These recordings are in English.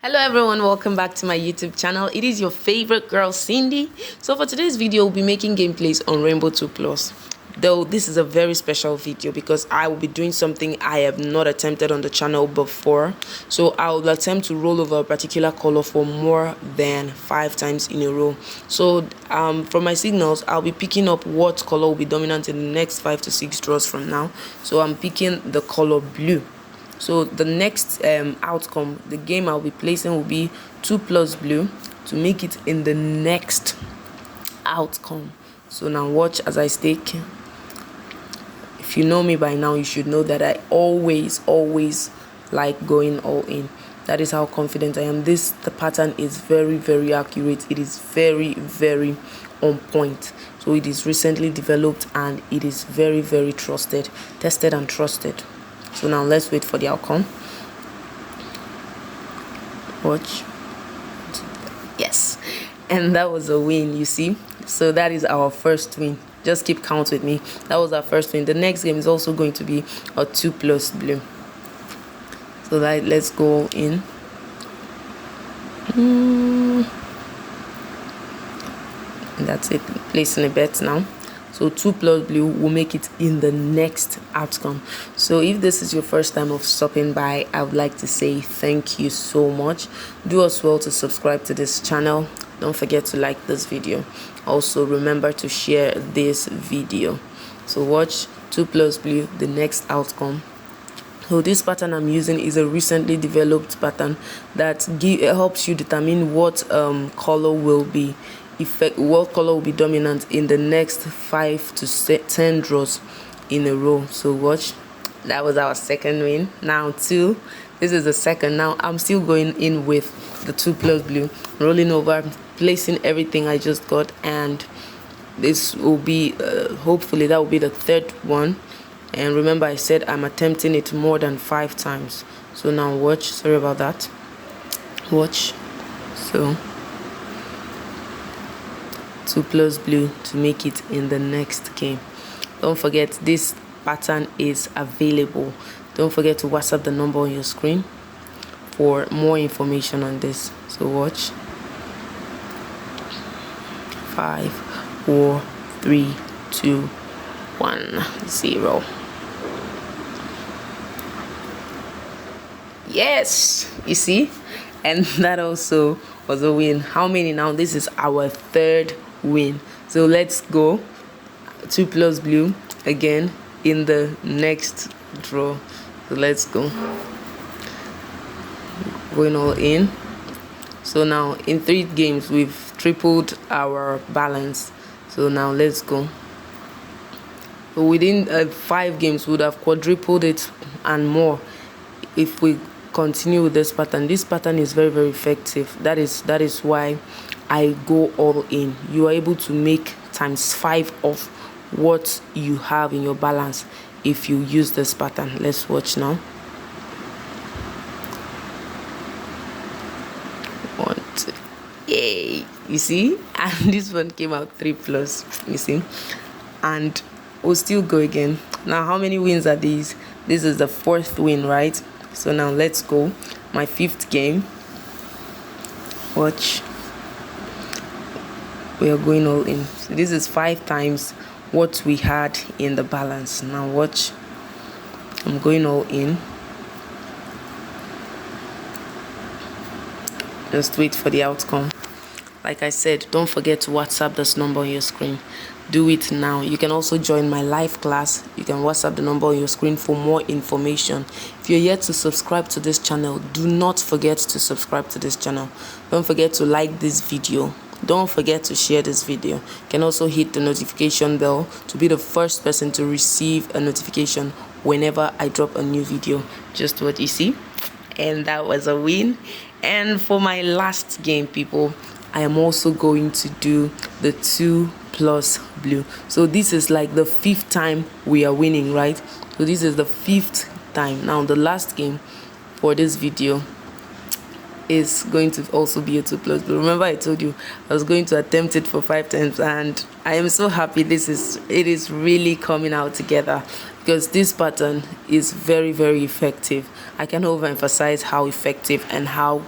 Hello everyone, welcome back to my YouTube channel. It is your favorite girl Cindy. So for today's video, we'll be making gameplays on Rainbow 2 Plus. Though this is a very special video because I will be doing something I have not attempted on the channel before. So I will attempt to roll over a particular color for more than 5 times in a row. So from my signals, I'll be picking up what color will be dominant in the next 5 to 6 draws from now. So I'm picking the color blue. So the next outcome, the game I'll be placing will be 2 plus blue to make it in the next outcome. So now watch as I stake. If you know me by now, you should know that I always like going all in. That is how confident I am. The pattern is very accurate. It is very on point. So it is recently developed and it is very trusted, tested and trusted. So now let's wait for the outcome. Watch. Yes, and that was a win, you see. So that is our first win. Just keep count with me. That was our first win. The next game is also going to be a 2 plus blue. So let's go in. And that's it. Placing a bet now. So 2 plus blue will make it in the next outcome. So if this is your first time of stopping by, I would like to say thank you so much. Do as well to subscribe to this channel. Don't forget to like this video. Also remember to share this video. So watch 2 plus blue, the next outcome. So this pattern I'm using is a recently developed pattern that helps you determine what color will be what color will be dominant in the next 5 to 10 draws in a row. So watch, that was our second win. Now 2, this is the second. Now I'm still going in with the 2 plus blue, rolling over, placing everything I just got, and this will be hopefully that will be the third one. And remember, I said I'm attempting it more than 5 times. So now watch, sorry about that. Watch. So 2 plus blue to make it in the next game. Don't forget, this pattern is available. Don't forget to WhatsApp the number on your screen for more information on this. So watch. 5 4 3 2 1 0. Yes, you see, and that also was a win. How many now? This is our third win. So let's go 2 plus blue again in the next draw. So let's go, going all in. So now in 3 games we've tripled our balance. So now let's go. So within 5 games we would have quadrupled it and more if we continue with this pattern. This pattern is very effective. That is why I go all in. You are able to make ×5 of what you have in your balance if you use this pattern. Let's watch now. 1 2, yay, you see, and this one came out 3 plus, you see, and we'll still go again. Now how many wins are these? This is the 4th win, right? So now let's go, my 5th game. Watch, we are going all in. So this is 5 times what we had in the balance. Now watch, I'm going all in. Just wait for the outcome. Like I said, don't forget to WhatsApp this number on your screen. Do it now. You can also join my live class. You can WhatsApp the number on your screen for more information. If you're yet to subscribe to this channel, do not forget to subscribe to this channel. Don't forget to like this video. Don't forget to share this video. You can also hit the notification bell to be the first person to receive a notification whenever I drop a new video. Just what you see. And that was a win. And for my last game, people, I am also going to do the 2 plus blue. So this is like the 5th time we are winning, right? So this is the 5th time. Now the last game for this video is going to also be a 2 plus blue. Remember I told you I was going to attempt it for 5 times, and I am so happy it is really coming out together, because this pattern is very effective. I can overemphasize how effective and how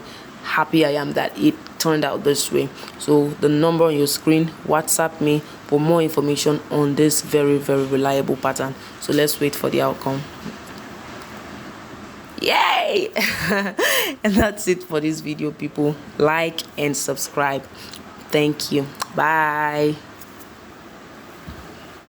happy I am that it turned out this way. So the number on your screen, WhatsApp me for more information on this very, very reliable pattern. So let's wait for the outcome. Yay! And that's it for this video, people. Like and subscribe. Thank you. Bye.